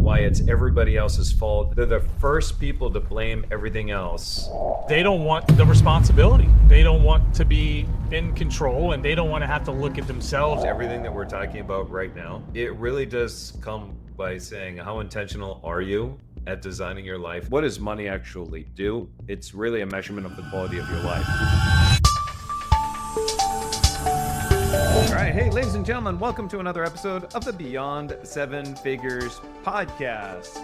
why it's everybody else's fault. They're the first people to blame everything else. They don't want the responsibility. They don't want to be in control, and they don't want to have to look at themselves. Everything that we're talking about right now, it really does come by saying, how intentional are you at designing your life? What does money actually do? It's really a measurement of the quality of your life. All right, hey, ladies and gentlemen, welcome to another episode of the Beyond Seven Figures podcast.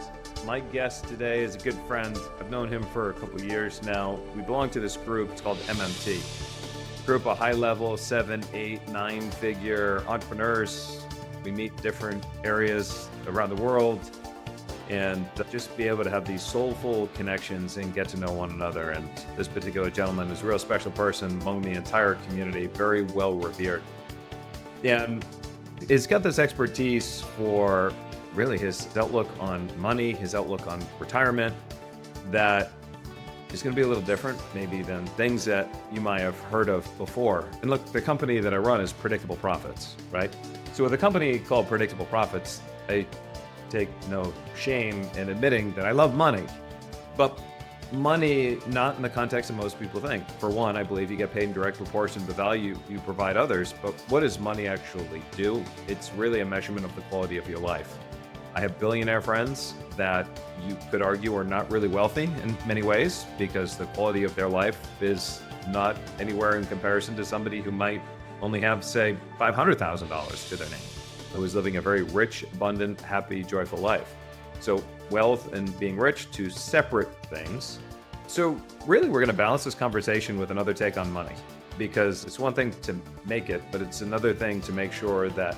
My guest today is a good friend. I've known him for a couple of years now. We belong to this group. It's called MMT. Group of high-level 7, 8, 9-figure entrepreneurs. We meet different areas around the world and just be able to have these soulful connections and get to know one another. And this particular gentleman is a real special person among the entire community, very well revered. And he's got this expertise for really his outlook on money, his outlook on retirement, that is going to be a little different maybe than things that you might have heard of before. And look, the company that I run is Predictable Profits, right? So with a company called Predictable Profits, I take no shame in admitting that I love money, but money not in the context that most people think. For one, I believe you get paid in direct proportion to the value you provide others, but what does money actually do? It's really a measurement of the quality of your life. I have billionaire friends that you could argue are not really wealthy in many ways because the quality of their life is not anywhere in comparison to somebody who might only have, say, $500,000 to their name, who is living a very rich, abundant, happy, joyful life. So wealth and being rich, two separate things. So really, we're going to balance this conversation with another take on money, because it's one thing to make it, but it's another thing to make sure that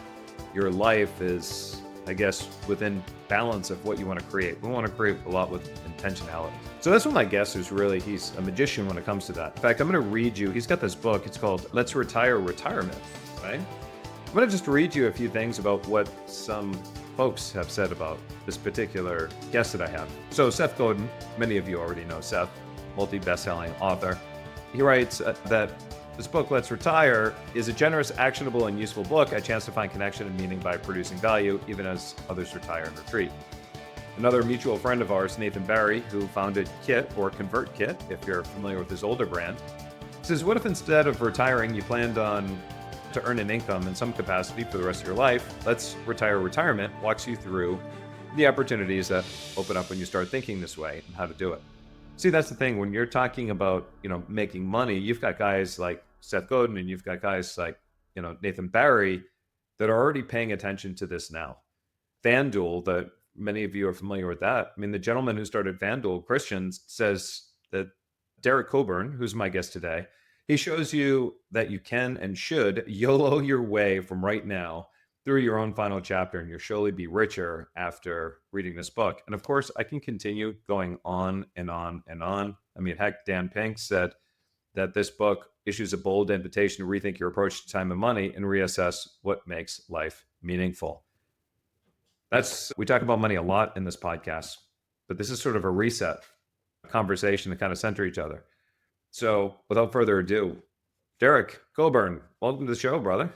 your life is, I guess, within balance of what you want to create. We want to create a lot with intentionality. So that's what my guest is really. He's a magician when it comes to that. In fact, I'm going to read you. He's got this book. It's called Let's Retire Retirement, right? I'm going to just read you a few things about what some folks have said about this particular guest that I have. So Seth Godin, many of you already know Seth, multi-best-selling author. He writes that this book, Let's Retire, is a generous, actionable, and useful book, a chance to find connection and meaning by producing value, even as others retire and retreat. Another mutual friend of ours, Nathan Barry, who founded Kit, or Convert Kit, if you're familiar with his older brand, says, what if instead of retiring, you planned on to earn an income in some capacity for the rest of your life? Let's Retire Retirement walks you through the opportunities that open up when you start thinking this way and how to do it. See, that's the thing. When you're talking about, making money, you've got guys like Seth Godin and you've got guys like, Nathan Barry that are already paying attention to this now. FanDuel, that many of you are familiar with that. I mean, the gentleman who started FanDuel, Christian, says that Derek Coburn, who's my guest today, he shows you that you can and should YOLO your way from right now through your own final chapter, and you'll surely be richer after reading this book. And of course, I can continue going on and on and on. I mean, heck, Dan Pink said that this book issues a bold invitation to rethink your approach to time and money and reassess what makes life meaningful. We talk about money a lot in this podcast, but this is sort of a reset conversation to kind of center each other. So without further ado, Derek Coburn, welcome to the show, brother.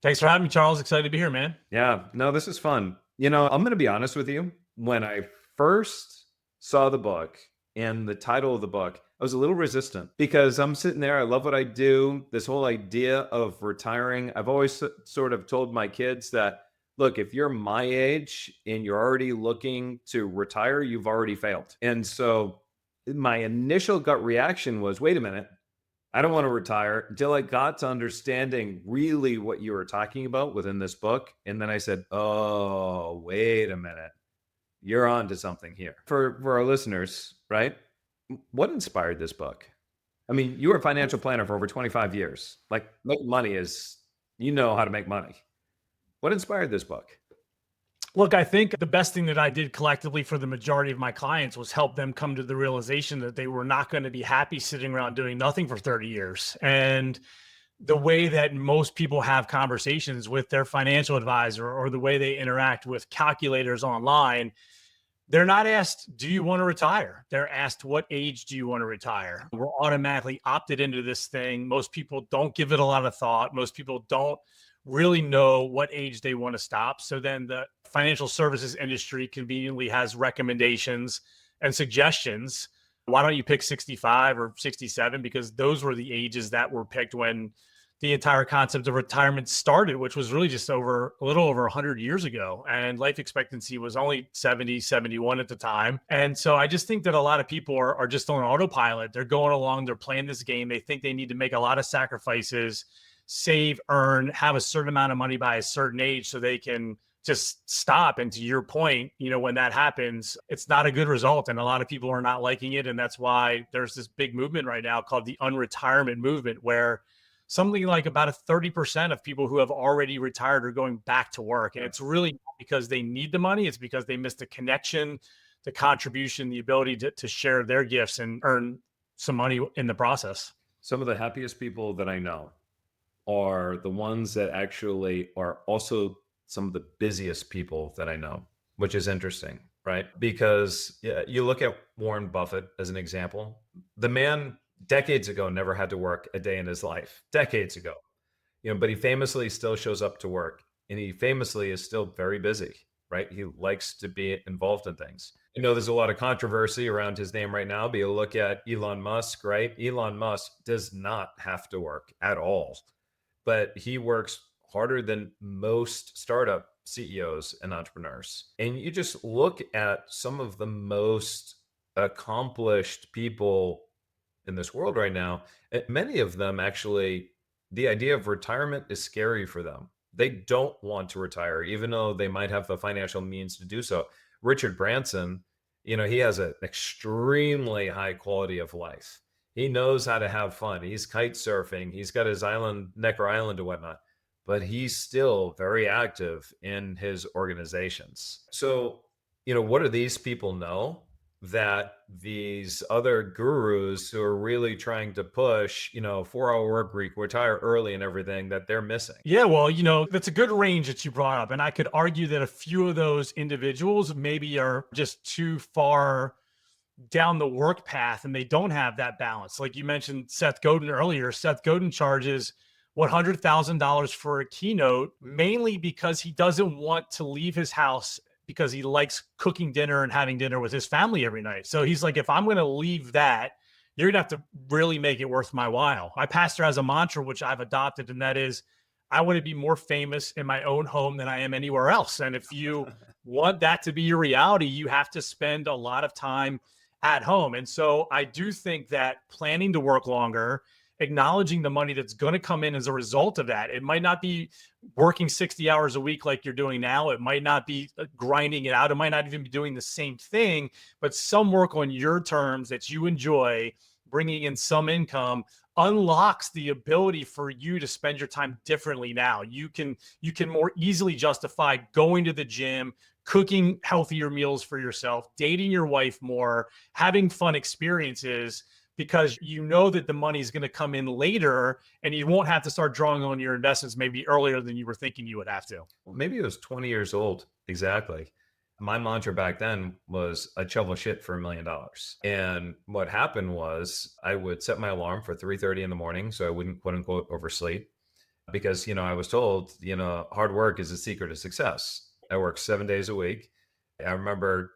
Thanks for having me, Charles. Excited to be here, man. Yeah, no, this is fun. I'm going to be honest with you. When I first saw the book and the title of the book, I was a little resistant because I'm sitting there. I love what I do. This whole idea of retiring. I've always sort of told my kids that, look, if you're my age and you're already looking to retire, you've already failed. And so my initial gut reaction was, wait a minute, I don't want to retire, until I got to understanding really what you were talking about within this book. And then I said, oh, wait a minute, you're on to something here. For our listeners, right? What inspired this book? I mean, you were a financial planner for over 25 years. Like, making money is, how to make money. What inspired this book? Look, I think the best thing that I did collectively for the majority of my clients was help them come to the realization that they were not going to be happy sitting around doing nothing for 30 years. And the way that most people have conversations with their financial advisor or the way they interact with calculators online, they're not asked, do you want to retire? They're asked, what age do you want to retire? We're automatically opted into this thing. Most people don't give it a lot of thought. Most people don't really know what age they want to stop. So then the financial services industry conveniently has recommendations and suggestions. Why don't you pick 65 or 67? Because those were the ages that were picked when the entire concept of retirement started, which was really just over a little over 100 years ago. And life expectancy was only 70, 71 at the time. And so I just think that a lot of people are just on autopilot. They're going along, they're playing this game. They think they need to make a lot of sacrifices, save, earn, have a certain amount of money by a certain age so they can just stop. And to your point, when that happens, it's not a good result. And a lot of people are not liking it. And that's why there's this big movement right now called the unretirement movement, where something like about 30% of people who have already retired are going back to work. And it's really not because they need the money. It's because they missed the connection, the contribution, the ability to share their gifts and earn some money in the process. Some of the happiest people that I know are the ones that actually are also some of the busiest people that I know, which is interesting, right? Because you look at Warren Buffett as an example. The man decades ago never had to work a day in his life, decades ago, but he famously still shows up to work, and he famously is still very busy, right? He likes to be involved in things. There's a lot of controversy around his name right now, but you look at Elon Musk, right? Elon Musk does not have to work at all, but he works harder than most startup CEOs and entrepreneurs. And you just look at some of the most accomplished people in this world right now, many of them actually, the idea of retirement is scary for them. They don't want to retire, even though they might have the financial means to do so. Richard Branson, he has an extremely high quality of life. He knows how to have fun. He's kite surfing. He's got his island, Necker Island and whatnot, but he's still very active in his organizations. So, what do these people know that these other gurus who are really trying to push, 4-hour work week, retire early and everything, that they're missing? Yeah, well, that's a good range that you brought up. And I could argue that a few of those individuals maybe are just too far down the work path and they don't have that balance. Like you mentioned Seth Godin earlier. Seth Godin charges $100,000 for a keynote, mainly because he doesn't want to leave his house because he likes cooking dinner and having dinner with his family every night. So he's like, if I'm going to leave that, you're going to have to really make it worth my while. My pastor has a mantra, which I've adopted, and that is, I want to be more famous in my own home than I am anywhere else. And if you want that to be your reality, you have to spend a lot of time at home. And so I do think that planning to work longer, acknowledging the money that's going to come in as a result of that. It might not be working 60 hours a week like you're doing now. It might not be grinding it out. It might not even be doing the same thing, but some work on your terms that you enjoy, bringing in some income, unlocks the ability for you to spend your time differently now. You can more easily justify going to the gym, cooking healthier meals for yourself, dating your wife more, having fun experiences, because you know that the money is going to come in later and you won't have to start drawing on your investments maybe earlier than you were thinking you would have to. Well, maybe it was 20 years old. Exactly. My mantra back then was I'd shovel shit for $1 million. And what happened was I would set my alarm for 3:30 in the morning so I wouldn't, quote unquote, oversleep, because, I was told, hard work is the secret of success. I work 7 days a week. I remember,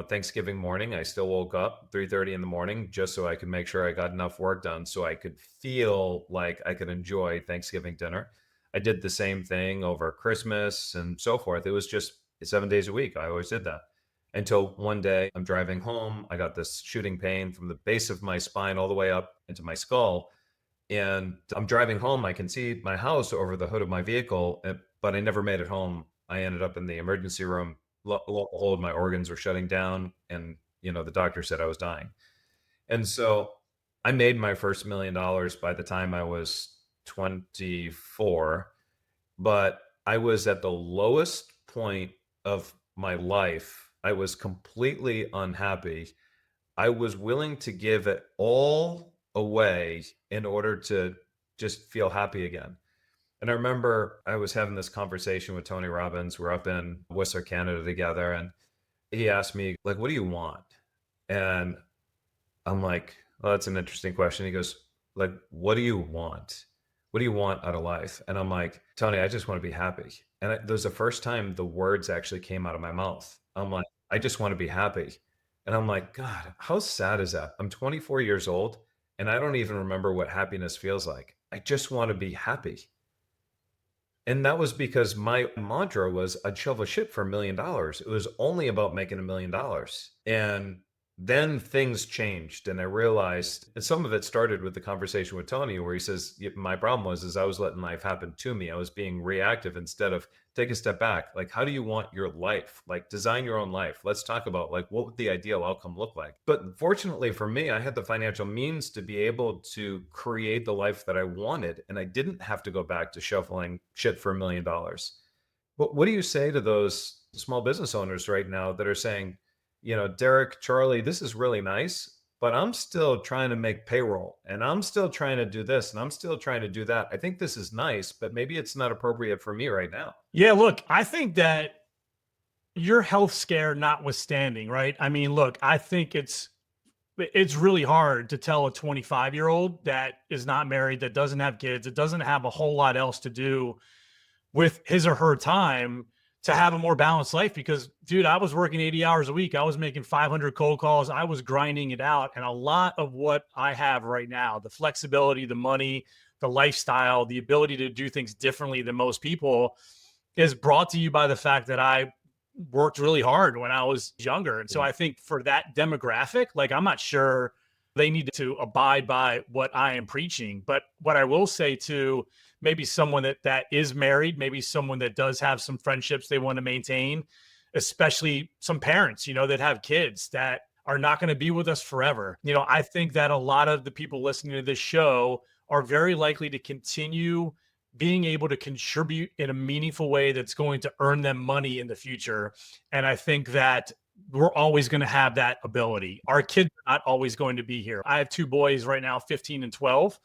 Thanksgiving morning, I still woke up 3:30 in the morning just so I could make sure I got enough work done so I could feel like I could enjoy Thanksgiving dinner. I did the same thing over Christmas and so forth. It was just 7 days a week. I always did that until one day I'm driving home. I got this shooting pain from the base of my spine all the way up into my skull. And I'm driving home. I can see my house over the hood of my vehicle, but I never made it home. I ended up in the emergency room. All of my organs were shutting down. And, the doctor said I was dying. And so I made my first $1 million by the time I was 24. But I was at the lowest point of my life. I was completely unhappy. I was willing to give it all away in order to just feel happy again. And I remember I was having this conversation with Tony Robbins. We're up in Whistler, Canada together. And he asked me, like, what do you want? And I'm like, well, that's an interesting question. He goes, like, what do you want? what do you want out of life? And I'm like, Tony, I just want to be happy. And there's the first time the words actually came out of my mouth. I'm like, I just want to be happy. And I'm like, God, how sad is that? I'm 24 years old and I don't even remember what happiness feels like. I just want to be happy. And that was because my mantra was I'd shovel shit for $1 million. It was only about making $1 million. And then things changed and I realized, and some of it started with the conversation with Tony where he says, my problem was, is I was letting life happen to me. I was being reactive instead of take a step back. Like, how do you want your life? Like design your own life. Let's talk about like, what would the ideal outcome look like? But fortunately for me, I had the financial means to be able to create the life that I wanted. And I didn't have to go back to shuffling shit for $1 million. What do you say to those small business owners right now that are saying, Derek, Charlie, this is really nice, but I'm still trying to make payroll and I'm still trying to do this and I'm still trying to do that. I think this is nice, but maybe it's not appropriate for me right now. Yeah, look, I think that your health scare notwithstanding, right? I mean, look, I think it's really hard to tell a 25-year-old that is not married, that doesn't have kids, that doesn't have a whole lot else to do with his or her time to have a more balanced life. Because dude, I was working 80 hours a week. I was making 500 cold calls. I was grinding it out. And a lot of what I have right now, the flexibility, the money, the lifestyle, the ability to do things differently than most people is brought to you by the fact that I worked really hard when I was younger. And so I think for that demographic, like I'm not sure they need to abide by what I am preaching. But what I will say to maybe someone that is married, maybe someone that does have some friendships they want to maintain, especially some parents, that have kids that are not going to be with us forever. I think that a lot of the people listening to this show are very likely to continue being able to contribute in a meaningful way that's going to earn them money in the future. And I think that we're always going to have that ability. Our kids are not always going to be here. I have two boys right now, 15 and 12.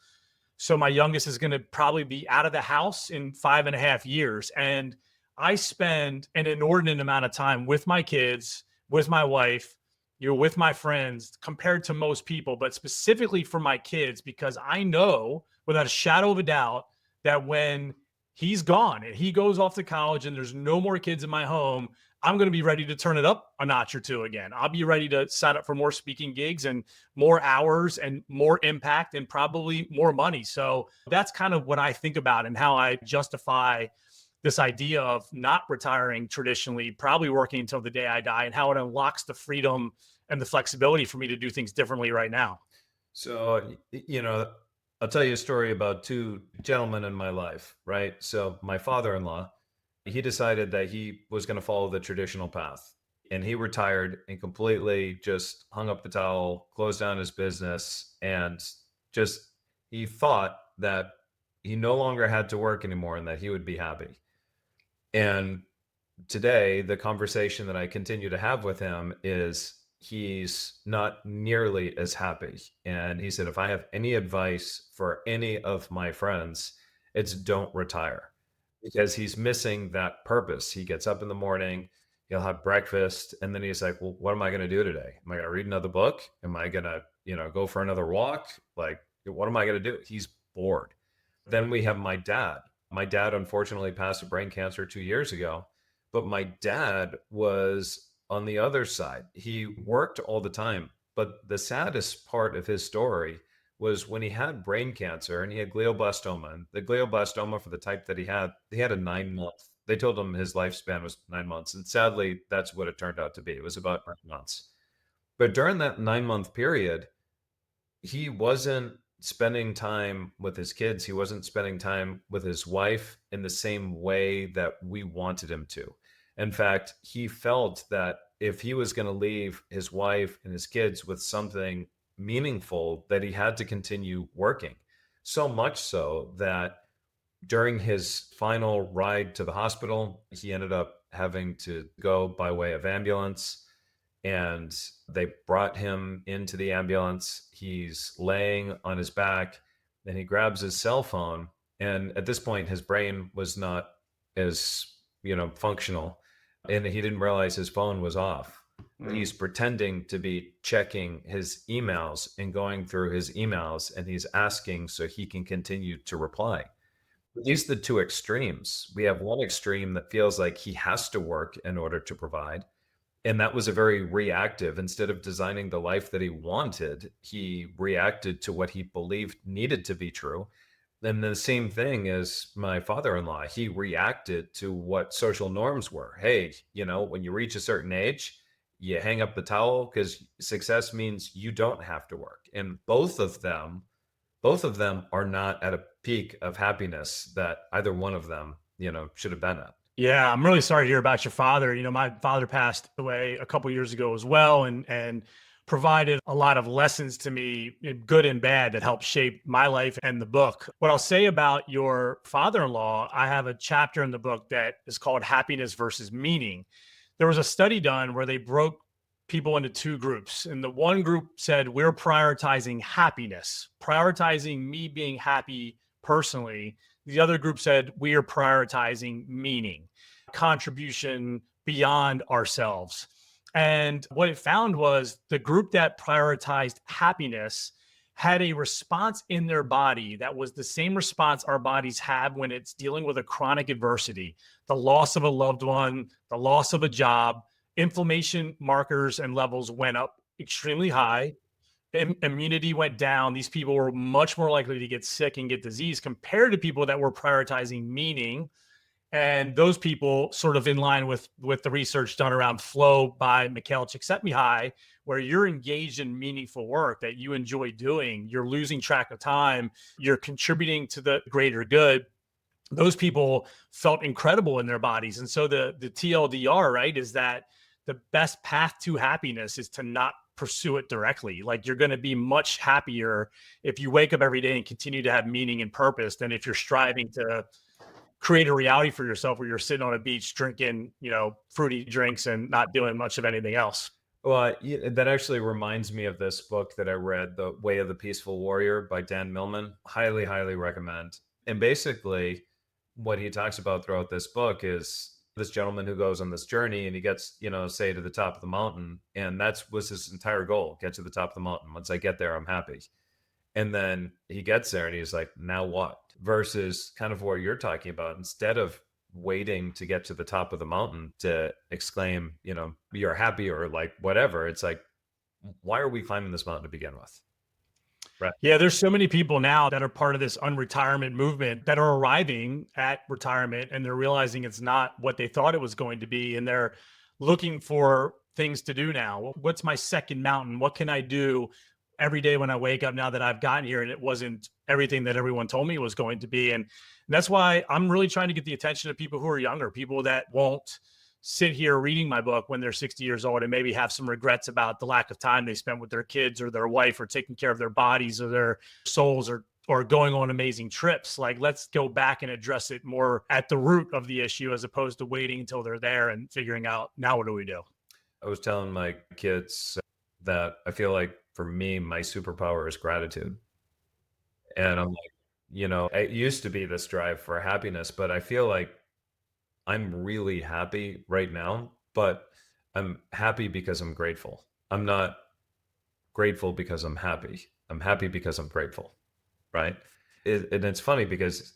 So my youngest is going to probably be out of the house in 5.5 years. And I spend an inordinate amount of time with my kids, with my wife, with my friends compared to most people, but specifically for my kids, because I know without a shadow of a doubt that when he's gone and he goes off to college and there's no more kids in my home, I'm going to be ready to turn it up a notch or two again. I'll be ready to sign up for more speaking gigs and more hours and more impact and probably more money. So that's kind of what I think about and how I justify this idea of not retiring traditionally, probably working until the day I die, and how it unlocks the freedom and the flexibility for me to do things differently right now. So, I'll tell you a story about two gentlemen in my life, right? So my father-in-law, he decided that he was going to follow the traditional path and he retired and completely just hung up the towel, closed down his business, and just he thought that he no longer had to work anymore and that he would be happy. And today, the conversation that I continue to have with him is he's not nearly as happy. And he said, if I have any advice for any of my friends, it's don't retire, because he's missing that purpose. He gets up in the morning, he'll have breakfast, and then he's like, well, what am I going to do today? Am I going to read another book? Am I going to, go for another walk? Like, what am I going to do? He's bored. Then we have my dad. My dad unfortunately passed of brain cancer 2 years ago, but my dad was on the other side. He worked all the time, but the saddest part of his story was when he had brain cancer and he had glioblastoma. And the glioblastoma, for the type that he had a 9-month. They told him his lifespan was 9 months. And sadly, that's what it turned out to be. It was about 9 months. But during that 9-month period, he wasn't spending time with his kids. He wasn't spending time with his wife in the same way that we wanted him to. In fact, he felt that if he was going to leave his wife and his kids with something meaningful, that he had to continue working. So much so that during his final ride to the hospital, he ended up having to go by way of ambulance. And they brought him into the ambulance. He's laying on his back, and he grabs his cell phone. And at this point, his brain was not as, functional. And he didn't realize his phone was off. He's pretending to be checking his emails and going through his emails, and he's asking so he can continue to reply. These are the two extremes. We have one extreme that feels like he has to work in order to provide. And that was a very reactive. Instead of designing the life that he wanted, he reacted to what he believed needed to be true. Then the same thing as my father-in-law. He reacted to what social norms were. Hey, when you reach a certain age, you hang up the towel because success means you don't have to work. And both of them are not at a peak of happiness that either one of them, should have been at. Yeah, I'm really sorry to hear about your father. My father passed away a couple years ago as well, and provided a lot of lessons to me, good and bad, that helped shape my life and the book. What I'll say about your father-in-law, I have a chapter in the book that is called Happiness versus Meaning. There was a study done where they broke people into two groups, and the one group said, we're prioritizing happiness, prioritizing me being happy personally. The other group said, we are prioritizing meaning, contribution beyond ourselves. And what it found was the group that prioritized happiness had a response in their body that was the same response our bodies have when it's dealing with a chronic adversity, the loss of a loved one, the loss of a job. Inflammation markers and levels went up extremely high. Immunity went down. These people were much more likely to get sick and get disease compared to people that were prioritizing meaning. And those people, sort of in line with the research done around flow by Mikhail Csikszentmihalyi, where you're engaged in meaningful work that you enjoy doing, you're losing track of time, you're contributing to the greater good. Those people felt incredible in their bodies. And so the TLDR, right, is that the best path to happiness is to not pursue it directly. Like, you're going to be much happier if you wake up every day and continue to have meaning and purpose than if you're striving to create a reality for yourself where you're sitting on a beach drinking, fruity drinks and not doing much of anything else. Well, that actually reminds me of this book that I read, The Way of the Peaceful Warrior by Dan Millman. Highly, highly recommend. And basically, what he talks about throughout this book is this gentleman who goes on this journey and he gets, say, to the top of the mountain. And was his entire goal: get to the top of the mountain. Once I get there, I'm happy. And then he gets there and he's like, now what? Versus kind of what you're talking about. Instead of waiting to get to the top of the mountain to exclaim, you're happy or like whatever, it's like, why are we climbing this mountain to begin with? Right. Yeah, there's so many people now that are part of this unretirement movement that are arriving at retirement and they're realizing it's not what they thought it was going to be. And they're looking for things to do now. What's my second mountain? What can I do every day when I wake up now that I've gotten here and it wasn't everything that everyone told me it was going to be? And that's why I'm really trying to get the attention of people who are younger, people that won't sit here reading my book when they're 60 years old and maybe have some regrets about the lack of time they spent with their kids or their wife or taking care of their bodies or their souls or going on amazing trips. Like, let's go back and address it more at the root of the issue as opposed to waiting until they're there and figuring out, now what do we do? I was telling my kids that I feel like for me, my superpower is gratitude. And I'm like, it used to be this drive for happiness, but I feel like I'm really happy right now, but I'm happy because I'm grateful. I'm not grateful because I'm happy. I'm happy because I'm grateful. Right. And it's funny because,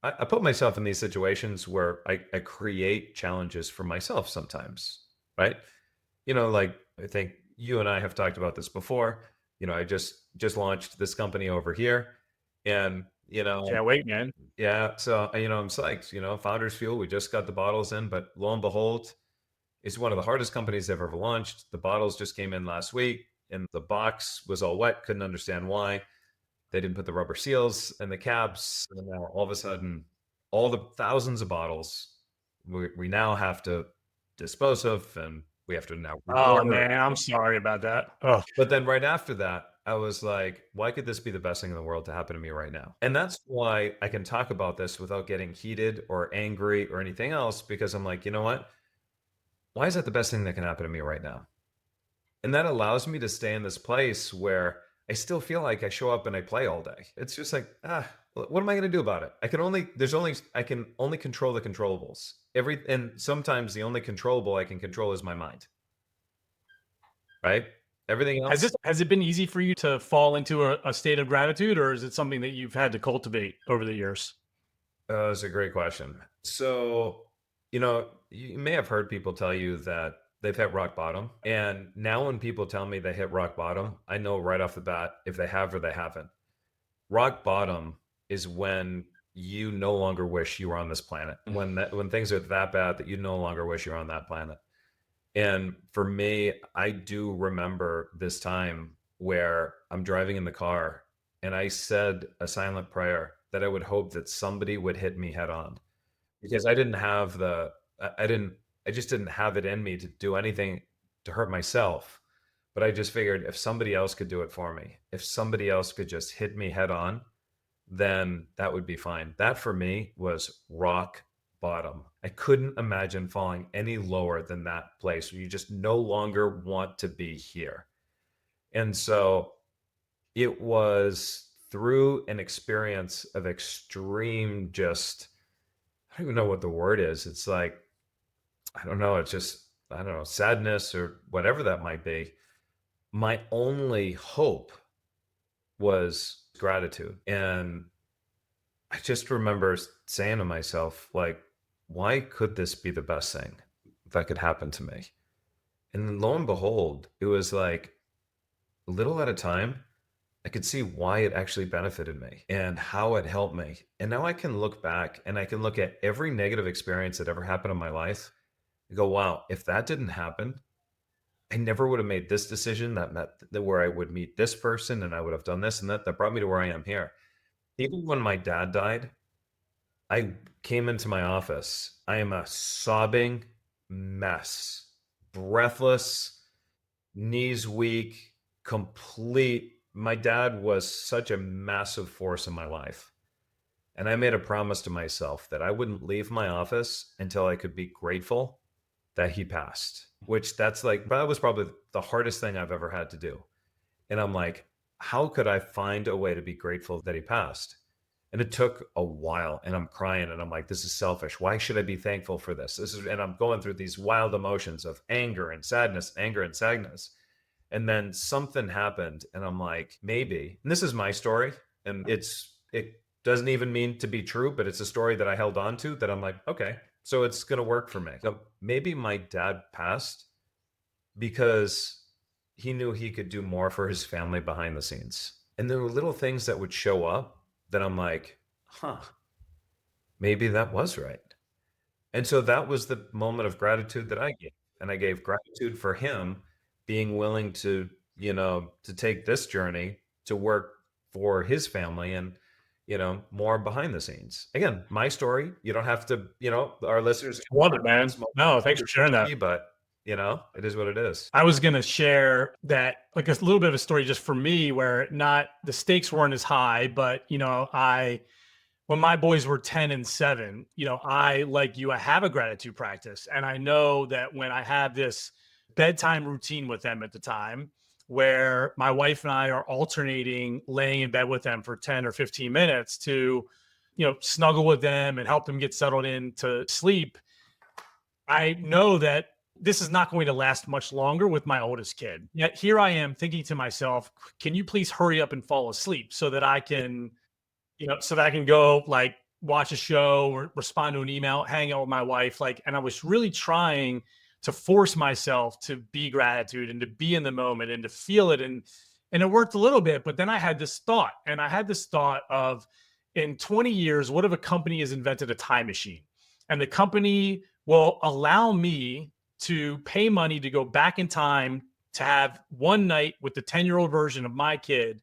I put myself in these situations where I create challenges for myself sometimes. Right. Like, I think you and I have talked about this before. I just launched this company over here and, Can't wait, man. yeah. So, I'm psyched, Founders Fuel, we just got the bottles in, but lo and behold, it's one of the hardest companies they've ever launched. The bottles just came in last week and the box was all wet. Couldn't understand why. They didn't put the rubber seals in the caps. And now all of a sudden, all the thousands of bottles we now have to dispose of, and we have to now Oh reorder. man, I'm sorry about that. Oh, But then right after that, I was like, why could this be the best thing in the world to happen to me right now? And that's why I can talk about this without getting heated or angry or anything else, because I'm like, you know what? Why is that the best thing that can happen to me right now? And that allows me to stay in this place where I still feel like I show up and I play all day. It's just like, what am I going to do about it? I can only control the controllables. And sometimes the only controllable I can control is my mind. Right. Everything else, Has it been easy for you to fall into a state of gratitude, or is it something that you've had to cultivate over the years? that's a great question. So, you may have heard people tell you that they've hit rock bottom. And now when people tell me they hit rock bottom, I know right off the bat if they have or they haven't. Rock bottom is when you no longer wish you were on this planet. When things are that bad that you no longer wish you were on that planet. And for me, I do remember this time where I'm driving in the car and I said a silent prayer that I would hope that somebody would hit me head on because I didn't have I didn't, I just didn't have it in me to do anything to hurt myself. But I just figured if somebody else could do it for me, if somebody else could just hit me head on, then that would be fine. That for me was rock bottom. I couldn't imagine falling any lower than that place where you just no longer want to be here. And so it was through an experience of extreme, just, I don't even know what the word is. It's like, I don't know. It's just, I don't know, sadness or whatever that might be. My only hope was gratitude. And I just remember saying to myself, like, why could this be the best thing that could happen to me? And then lo and behold, it was like a little at a time, I could see why it actually benefited me and how it helped me. And now I can look back and I can look at every negative experience that ever happened in my life and go, wow, if that didn't happen, I never would have made this decision that where I would meet this person and I would have done this and that brought me to where I am here. Even when my dad died, I came into my office. I am a sobbing mess, breathless, knees weak, complete. My dad was such a massive force in my life. And I made a promise to myself that I wouldn't leave my office until I could be grateful that he passed, which that was probably the hardest thing I've ever had to do. And I'm like, how could I find a way to be grateful that he passed? And it took a while and I'm crying and I'm like, this is selfish. Why should I be thankful for this? And I'm going through these wild emotions of anger and sadness, anger and sadness. And then something happened and I'm like, maybe, and this is my story and it doesn't even mean to be true, but it's a story that I held on to that I'm like, okay, so it's going to work for me. So maybe my dad passed because he knew he could do more for his family behind the scenes. And there were little things that would show up that I'm like, maybe that was right. And so that was the moment of gratitude that I gave. And I gave gratitude for him being willing to, to take this journey to work for his family and, more behind the scenes. Again, my story, you don't have to, our listeners. Love it, man. No, thanks for sharing that. But, it is what it is. I was going to share that, like a little bit of a story just for me where the stakes weren't as high, but, when my boys were 10 and 7, I, like you, I have a gratitude practice. And I know that when I have this bedtime routine with them at the time, where my wife and I are alternating laying in bed with them for 10 or 15 minutes to, snuggle with them and help them get settled into sleep. I know that this is not going to last much longer with my oldest kid. Yet here I am thinking to myself, can you please hurry up and fall asleep so that I can, go like watch a show or respond to an email, hang out with my wife. And I was really trying to force myself to be gratitude and to be in the moment and to feel it. And it worked a little bit, but then I had this thought of, in 20 years, what if a company has invented a time machine and the company will allow me to pay money to go back in time to have one night with the 10-year-old version of my kid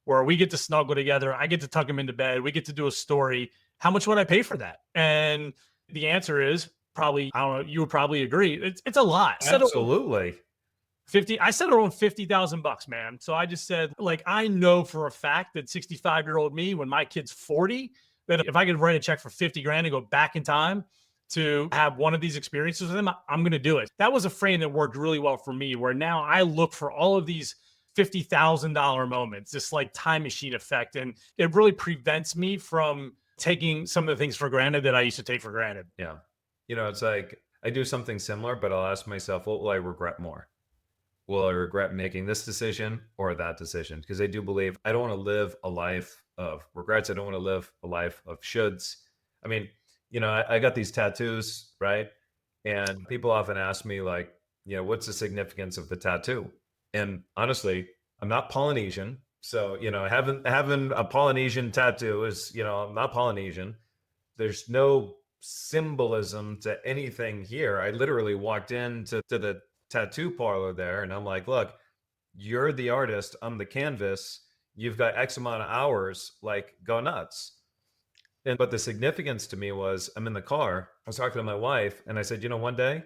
where we get to snuggle together. I get to tuck him into bed. We get to do a story. How much would I pay for that? And the answer is probably, I don't know, you would probably agree. It's a lot. Absolutely. I said around $50,000, man. So I just said, I know for a fact that 65-year-old me, when my kid's 40, that if I could write a check for 50 grand and go back in time to have one of these experiences with him, I'm going to do it. That was a frame that worked really well for me, where now I look for all of these $50,000 moments, this time machine effect. And it really prevents me from taking some of the things for granted that I used to take for granted. Yeah. It's like I do something similar, but I'll ask myself, what will I regret more? will I regret making this decision or that decision? Because I do believe I don't want to live a life of regrets. I don't want to live a life of shoulds. I mean, I got these tattoos, right? And people often ask me, like, what's the significance of the tattoo? And honestly, I'm not Polynesian. So, having a Polynesian tattoo is, I'm not Polynesian. There's no symbolism to anything here. I literally walked into the tattoo parlor there and I'm like, look, you're the artist, I'm the canvas. You've got X amount of hours, like, go nuts. But the significance to me was I'm in the car, I was talking to my wife, and I said, one day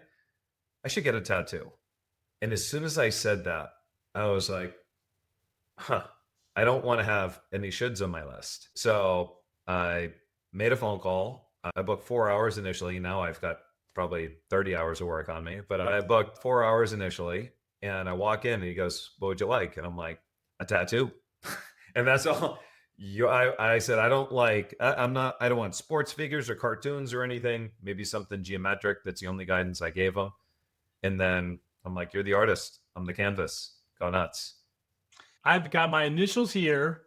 I should get a tattoo. And as soon as I said that, I was like, I don't want to have any shoulds on my list. So I made a phone call. I booked 4 hours initially. Now I've got probably 30 hours of work on me, but I booked 4 hours initially. And I walk in and he goes, what would you like? And I'm like, a tattoo. And that's all. I said, I don't want sports figures or cartoons or anything, maybe something geometric. That's the only guidance I gave him. And then I'm like, you're the artist, I'm the canvas, go nuts. I've got my initials here,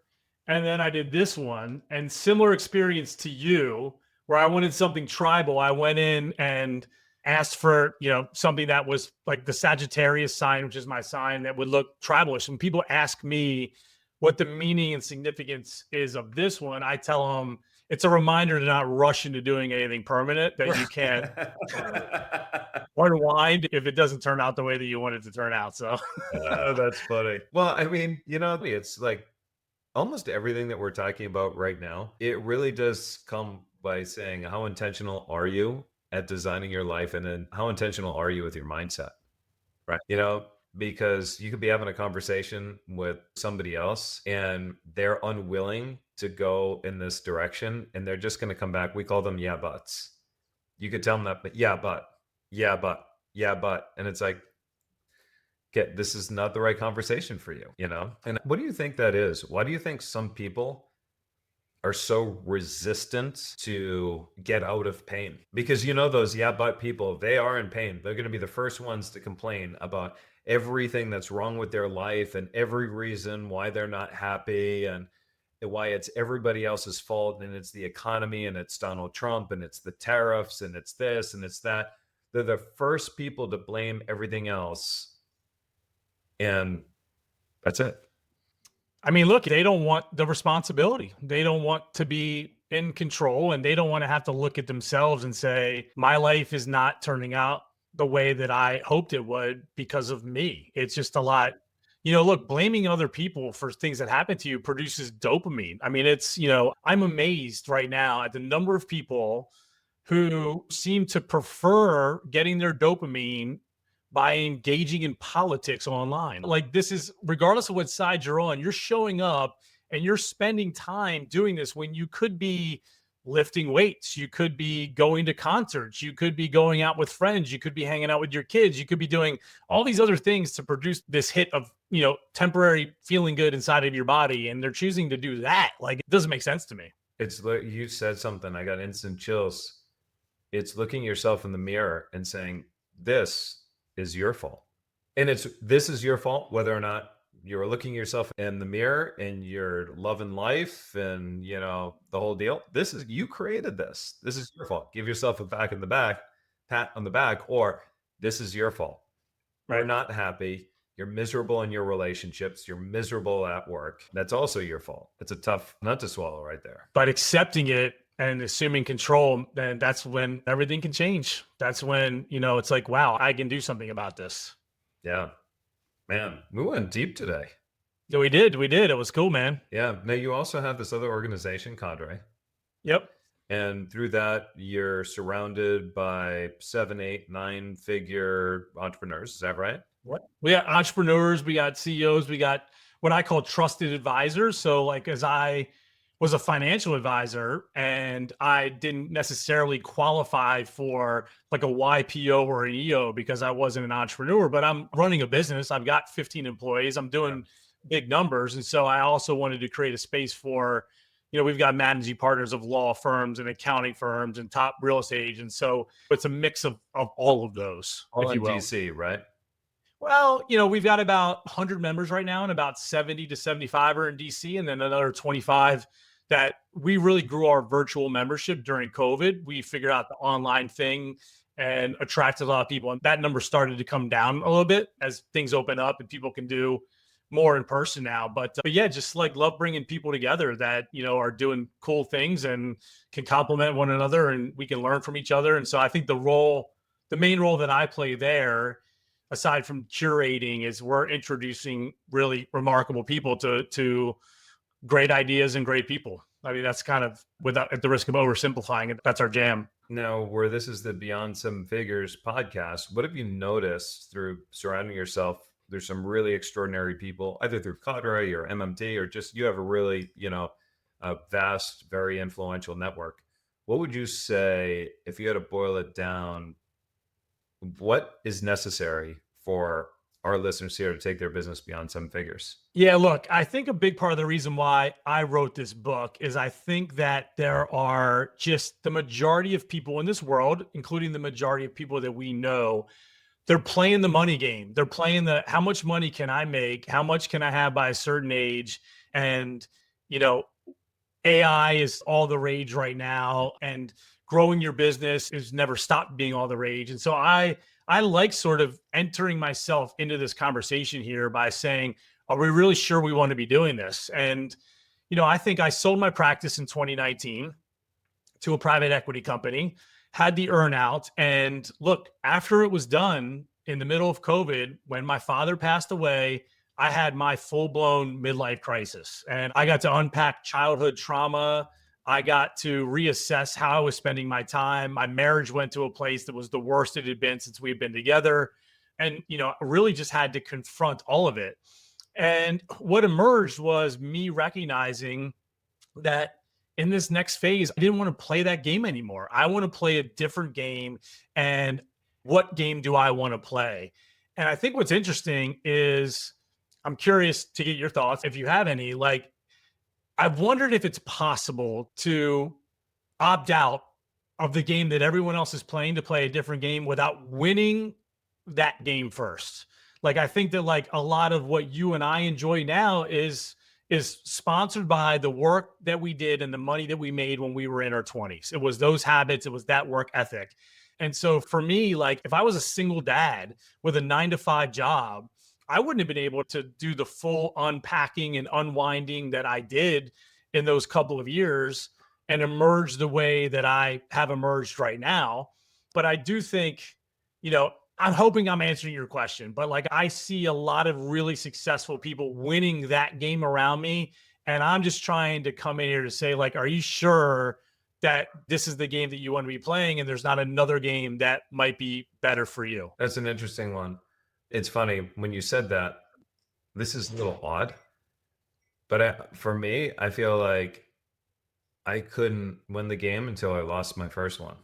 and then I did this one, and similar experience to you, where I wanted something tribal. I went in and asked for, something that was like the Sagittarius sign, which is my sign, that would look tribalish. When people ask me what the meaning and significance is of this one, I tell them it's a reminder to not rush into doing anything permanent, that you can't unwind if it doesn't turn out the way that you want it to turn out. So that's funny. Well, I mean, it's like almost everything that we're talking about right now, it really does come by saying, how intentional are you at designing your life? And then how intentional are you with your mindset? Right. Because you could be having a conversation with somebody else and they're unwilling to go in this direction. And they're just going to come back. We call them yeah, buts. You could tell them that, but yeah, but. And it's like, okay, this is not the right conversation for you, And what do you think that is? Why do you think some people are so resistant to get out of pain? Because those yeah, but people, they are in pain. They're going to be the first ones to complain about everything that's wrong with their life and every reason why they're not happy and why it's everybody else's fault, and it's the economy and it's Donald Trump and it's the tariffs and it's this and it's that. They're the first people to blame everything else. And that's it. I mean, look, they don't want the responsibility. They don't want to be in control, and they don't want to have to look at themselves and say, my life is not turning out the way that I hoped it would because of me. It's just a lot. Look, blaming other people for things that happen to you produces dopamine. I mean, it's, I'm amazed right now at the number of people who seem to prefer getting their dopamine by engaging in politics online. Like, this is, regardless of what side you're on, you're showing up and you're spending time doing this when you could be lifting weights, you could be going to concerts, you could be going out with friends, you could be hanging out with your kids, you could be doing all these other things to produce this hit of, temporary feeling good inside of your body. And they're choosing to do that. Like, it doesn't make sense to me. It's like you said something, I got instant chills. It's looking yourself in the mirror and saying, this is your fault. And this is your fault, whether or not you're looking yourself in the mirror and you're loving life and, the whole deal. You created this. This is your fault. Give yourself a pat on the back, or this is your fault. Right. You're not happy. You're miserable in your relationships. You're miserable at work. That's also your fault. It's a tough nut to swallow right there. But accepting it and assuming control, then that's when everything can change. That's when, it's like, wow, I can do something about this. Yeah. Man, we went deep today. Yeah, we did. It was cool, man. Yeah. Now you also have this other organization, Cadre. Yep. And through that, you're surrounded by 7, 8, 9-figure entrepreneurs. Is that right? What? We got entrepreneurs, we got CEOs, we got what I call trusted advisors. So, like, as I was a financial advisor and I didn't necessarily qualify for like a YPO or an EO because I wasn't an entrepreneur, but I'm running a business. I've got 15 employees. I'm doing big numbers. And so I also wanted to create a space for, we've got managing partners of law firms and accounting firms and top real estate agents. So it's a mix of all of those. All in DC, right? Well, we've got about 100 members right now, and about 70 to 75 are in DC, and then another 25 that we really grew our virtual membership during COVID. We figured out the online thing and attracted a lot of people, and that number started to come down a little bit as things open up and people can do more in person now. But yeah, just like love bringing people together that are doing cool things and can complement one another, and we can learn from each other. And so I think the main role that I play there, aside from curating, is we're introducing really remarkable people to great ideas and great people. I mean, that's kind of, without at the risk of oversimplifying it, that's our jam. Now, where this is the Beyond Seven Figures podcast, what have you noticed through surrounding yourself? There's some really extraordinary people, either through Cadre or MMT, or just you have a really, a vast, very influential network. What would you say, if you had to boil it down, what is necessary for our listeners here to take their business beyond seven figures? Yeah, look, I think a big part of the reason why I wrote this book is I think that there are just the majority of people in this world, including the majority of people that we know, they're playing the money game. They're playing the how much money can I make? How much can I have by a certain age? And, you know, AI is all the rage right now, and growing your business is never stopped being all the rage. And so I like sort of entering myself into this conversation here by saying, are we really sure we want to be doing this? And, I think I sold my practice in 2019 to a private equity company, had the earnout. And look, after it was done in the middle of COVID, when my father passed away, I had my full blown midlife crisis, and I got to unpack childhood trauma. I got to reassess how I was spending my time. My marriage went to a place that was the worst it had been since we've been together. And, I really just had to confront all of it. And what emerged was me recognizing that in this next phase, I didn't want to play that game anymore. I want to play a different game. And what game do I want to play? And I think what's interesting is, I'm curious to get your thoughts, if you have any. Like, I've wondered if it's possible to opt out of the game that everyone else is playing to play a different game without winning that game first. Like, I think that like a lot of what you and I enjoy now is sponsored by the work that we did and the money that we made when we were in our 20s. It was those habits, it was that work ethic. And so for me, like, if I was a single dad with a 9-to-5 job, I wouldn't have been able to do the full unpacking and unwinding that I did in those couple of years and emerge the way that I have emerged right now. But I do think, I'm hoping I'm answering your question, but like, I see a lot of really successful people winning that game around me. And I'm just trying to come in here to say, like, are you sure that this is the game that you want to be playing and there's not another game that might be better for you? That's an interesting one. It's funny when you said that. This is a little odd, but for me, I feel like I couldn't win the game until I lost my first one.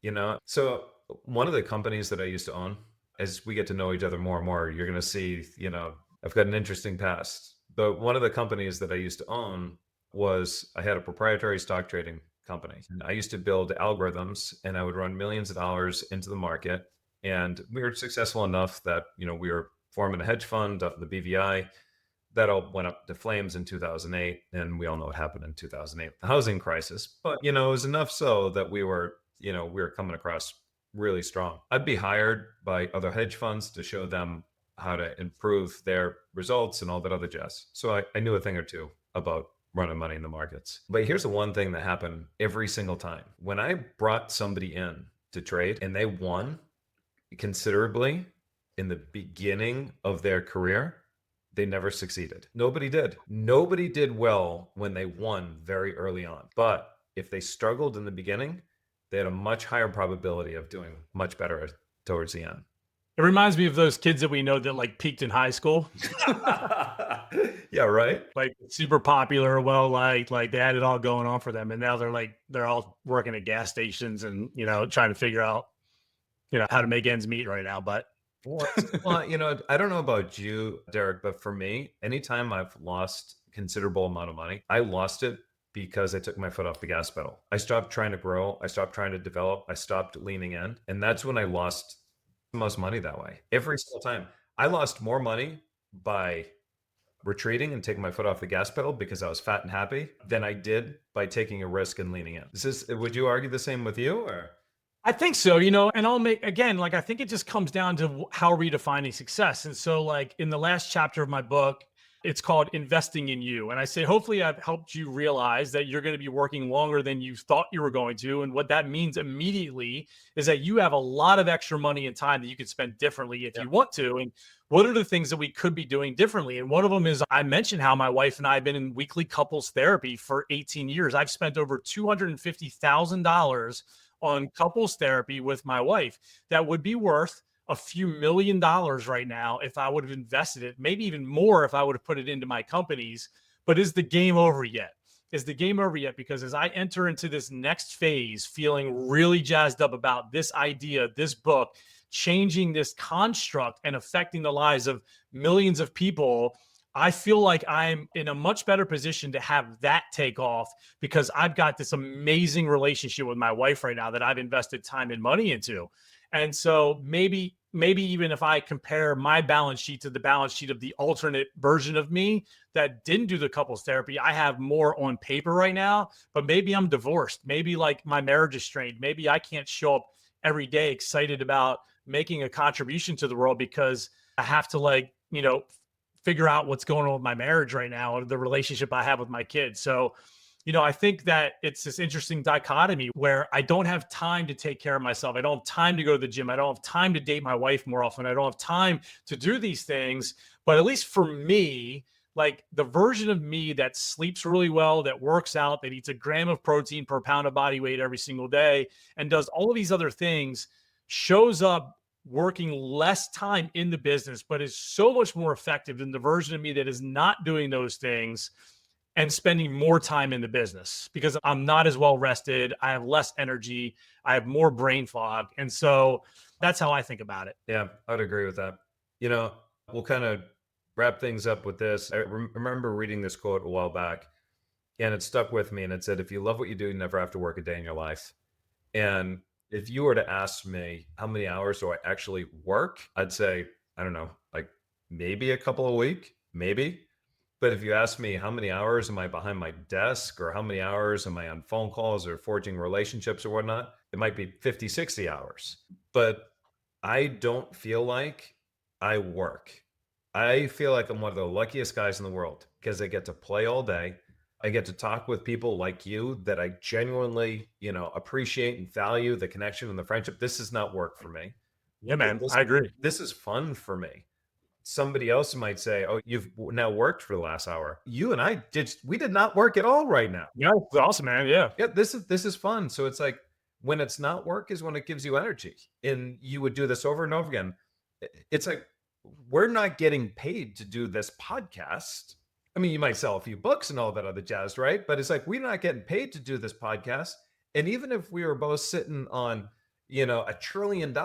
So one of the companies that I used to own, as we get to know each other more and more, you're going to see, I've got an interesting past. But one of the companies that I used to own I had a proprietary stock trading company. And I used to build algorithms, and I would run millions of dollars into the market. And we were successful enough that, we were forming a hedge fund of the BVI. That all went up to flames in 2008. And we all know what happened in 2008, the housing crisis. But, it was enough so that we were coming across really strong. I'd be hired by other hedge funds to show them how to improve their results and all that other jazz. So I knew a thing or two about running money in the markets. But here's the one thing that happened every single time. When I brought somebody in to trade and they won considerably in the beginning of their career, they never succeeded. Nobody did. Nobody did well when they won very early on. But if they struggled in the beginning, they had a much higher probability of doing much better towards the end. It reminds me of those kids that we know that like peaked in high school. Yeah, right. Like super popular, well, like they had it all going on for them. And now they're all working at gas stations and, trying to figure out, how to make ends meet right now. But well, I don't know about you, Derek, but for me, anytime I've lost considerable amount of money, I lost it because I took my foot off the gas pedal. I stopped trying to grow. I stopped trying to develop. I stopped leaning in. And that's when I lost the most money that way. Every single time. I lost more money by retreating and taking my foot off the gas pedal because I was fat and happy than I did by taking a risk and leaning in. Would you argue the same with you or? I think so, and I'll make again, like I think it just comes down to how redefining success. And so, like in the last chapter of my book, it's called Investing in You. And I say, hopefully, I've helped you realize that you're going to be working longer than you thought you were going to. And what that means immediately is that you have a lot of extra money and time that you could spend differently if Yeah. you want to. And what are the things that we could be doing differently? And one of them is I mentioned how my wife and I have been in weekly couples therapy for 18 years. I've spent over $250,000 on couples therapy with my wife that would be worth a few $1,000,000 right now if I would have invested it, maybe even more if I would have put it into my companies. But is the game over yet? Is the game over yet? Because as I enter into this next phase, feeling really jazzed up about this idea, this book, changing this construct and affecting the lives of millions of people, I feel like I'm in a much better position to have that take off because I've got this amazing relationship with my wife right now that I've invested time and money into. And so maybe even if I compare my balance sheet to the balance sheet of the alternate version of me that didn't do the couples therapy, I have more on paper right now, but maybe I'm divorced. Maybe like my marriage is strained. Maybe I can't show up every day excited about making a contribution to the world because I have to figure out what's going on with my marriage right now or the relationship I have with my kids. So, I think that it's this interesting dichotomy where I don't have time to take care of myself. I don't have time to go to the gym. I don't have time to date my wife more often. I don't have time to do these things. But at least for me, like the version of me that sleeps really well, that works out, that eats a gram of protein per pound of body weight every single day, and does all of these other things, shows up working less time in the business, but is so much more effective than the version of me that is not doing those things and spending more time in the business because I'm not as well rested. I have less energy. I have more brain fog. And so that's how I think about it. Yeah, I'd agree with that. You know, we'll kind of wrap things up with this. I remember reading this quote a while back and it stuck with me. And it said, if you love what you do, you never have to work a day in your life. And if you were to ask me how many hours do I actually work, I'd say, I don't know, like maybe a couple a week, maybe. But if you ask me how many hours am I behind my desk or how many hours am I on phone calls or forging relationships or whatnot, it might be 50, 60 hours. But I don't feel like I work. I feel like I'm one of the luckiest guys in the world because I get to play all day. I get to talk with people like you that I genuinely, appreciate and value the connection and the friendship. This is not work for me. Yeah, man, This, I agree. this is fun for me. Somebody else might say, "Oh, you've now worked for the last hour." You and I we did not work at all right now. Yeah, it's awesome, man. Yeah. Yeah, this is fun. So it's like when it's not work is when it gives you energy. And you would do this over and over again. It's like we're not getting paid to do this podcast. I mean, you might sell a few books and all that other jazz, right? But it's like we're not getting paid to do this podcast. And even if we were both sitting on, $1 trillion,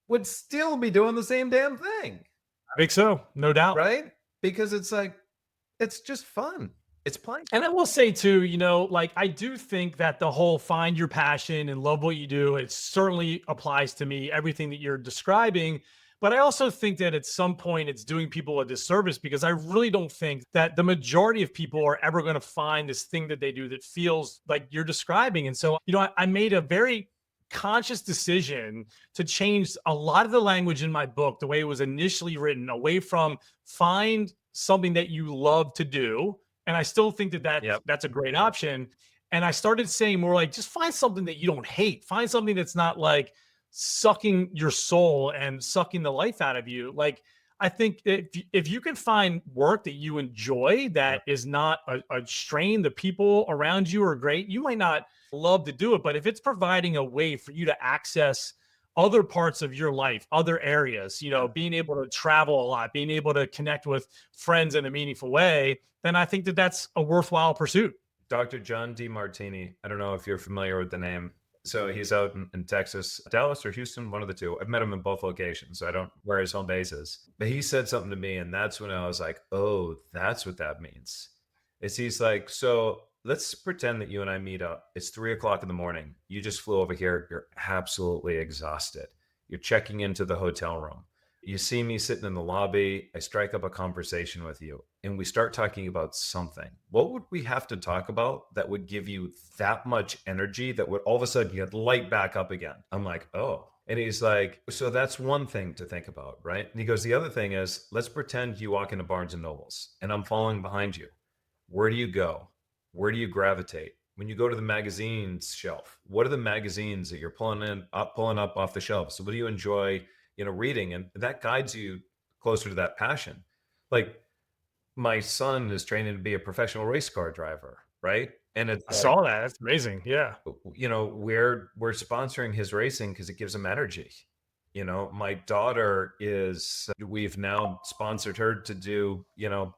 would still be doing the same damn thing. I think so. No doubt. Right? Because it's like, it's just fun. It's playing. And I will say too, like I do think that the whole find your passion and love what you do, it certainly applies to me, everything that you're describing. But I also think that at some point it's doing people a disservice because I really don't think that the majority of people are ever going to find this thing that they do that feels like you're describing. And so, I made a very conscious decision to change a lot of the language in my book, the way it was initially written, away from find something that you love to do. And I still think that Yep. that's a great option. And I started saying more like, just find something that you don't hate. Find something that's not like sucking your soul and sucking the life out of you. Like, I think if you can find work that you enjoy that is not a strain, the people around you are great. You might not love to do it, but if it's providing a way for you to access other parts of your life, other areas, being able to travel a lot, being able to connect with friends in a meaningful way, then I think that that's a worthwhile pursuit. Dr. John DeMartini. I don't know if you're familiar with the name. So he's out in Texas, Dallas or Houston, one of the two. I've met him in both locations. So I don't where his home base is. But he said something to me, and that's when I was like, oh, that's what that means. He's like, so let's pretend that you and I meet up. It's 3:00 in the morning. You just flew over here. You're absolutely exhausted. You're checking into the hotel room. You see me sitting in the lobby, I strike up a conversation with you, and we start talking about something. What would we have to talk about that would give you that much energy that would all of a sudden you'd light back up again? I'm like, oh. And he's like, so that's one thing to think about, right? And he goes, the other thing is, let's pretend you walk into Barnes and Nobles and I'm following behind you. Where do you go? Where do you gravitate? When you go to the magazines shelf, what are the magazines that you're pulling up off the shelf? So what do you enjoy, reading? And that guides you closer to that passion. Like my son is training to be a professional race car driver, right? And it's I like, saw that. That's amazing. Yeah. we're sponsoring his racing because it gives him energy. My daughter we've now sponsored her to do,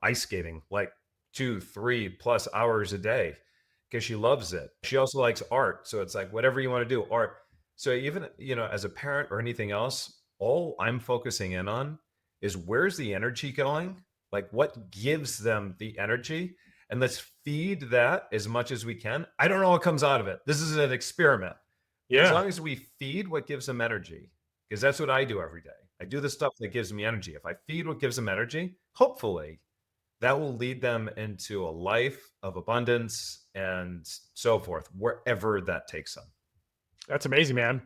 ice skating, like 2-3+ hours a day because she loves it. She also likes art. So it's like, whatever you want to do, art. So even, as a parent or anything else, all I'm focusing in on is where's the energy going? Like what gives them the energy? And let's feed that as much as we can. I don't know what comes out of it. This is an experiment. As Yeah. long as we feed what gives them energy, because that's what I do every day. I do the stuff that gives me energy. If I feed what gives them energy, hopefully that will lead them into a life of abundance and so forth, wherever that takes them. That's amazing, man.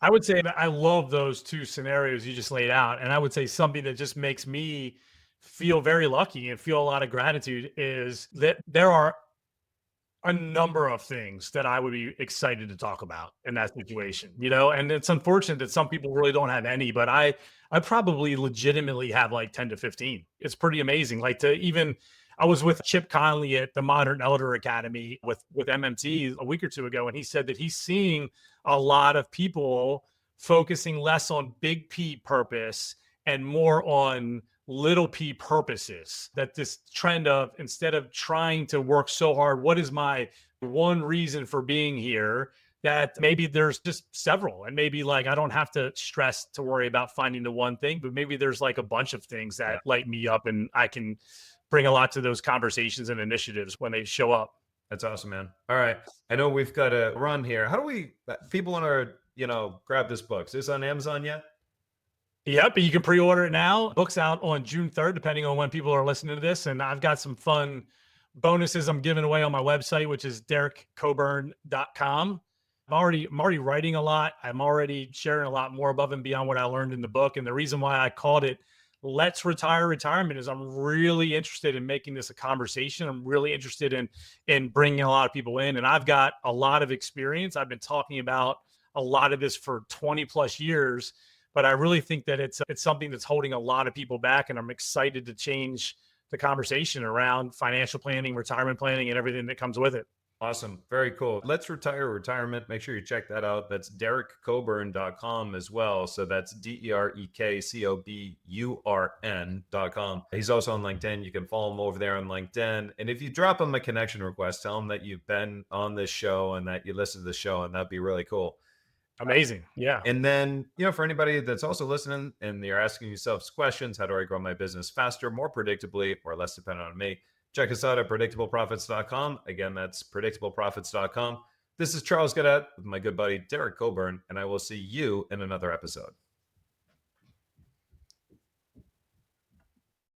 I would say that I love those two scenarios you just laid out. And I would say something that just makes me feel very lucky and feel a lot of gratitude is that there are a number of things that I would be excited to talk about in that situation, and it's unfortunate that some people really don't have any, but I probably legitimately have like 10 to 15. It's pretty amazing. Like I was with Chip Conley at the Modern Elder Academy with MMT a week or two ago, and he said that he's seeing a lot of people focusing less on big P purpose and more on little p purposes. That this trend of, instead of trying to work so hard, what is my one reason for being here? That maybe there's just several, and maybe like I don't have to stress to worry about finding the one thing, but maybe there's like a bunch of things that light me up, and I can bring a lot to those conversations and initiatives when they show up. That's awesome, man. All right. I know we've got to run here. How do people want to, grab this book? Is this on Amazon yet? Yep, but you can pre-order it now. Book's out on June 3rd, depending on when people are listening to this. And I've got some fun bonuses I'm giving away on my website, which is derekcoburn.com. I'm already writing a lot. I'm already sharing a lot more above and beyond what I learned in the book. And the reason why I called it Let's Retire Retirement is I'm really interested in making this a conversation. I'm really interested in bringing a lot of people in. And I've got a lot of experience. I've been talking about a lot of this for 20 plus years. But I really think that it's something that's holding a lot of people back, and I'm excited to change the conversation around financial planning, retirement planning, and everything that comes with it. Awesome. Very cool. Let's Retire Retirement. Make sure you check that out. That's derekcoburn.com as well. So that's DerekCoburn.com. He's also on LinkedIn. You can follow him over there on LinkedIn. And if you drop him a connection request, tell him that you've been on this show and that you listen to the show, and that'd be really cool. Amazing. Yeah. And then, for anybody that's also listening and you're asking yourselves questions, how do I grow my business faster, more predictably, or less dependent on me? Check us out at predictableprofits.com. Again, that's predictableprofits.com. This is Charles Gadet with my good buddy, Derek Coburn, and I will see you in another episode.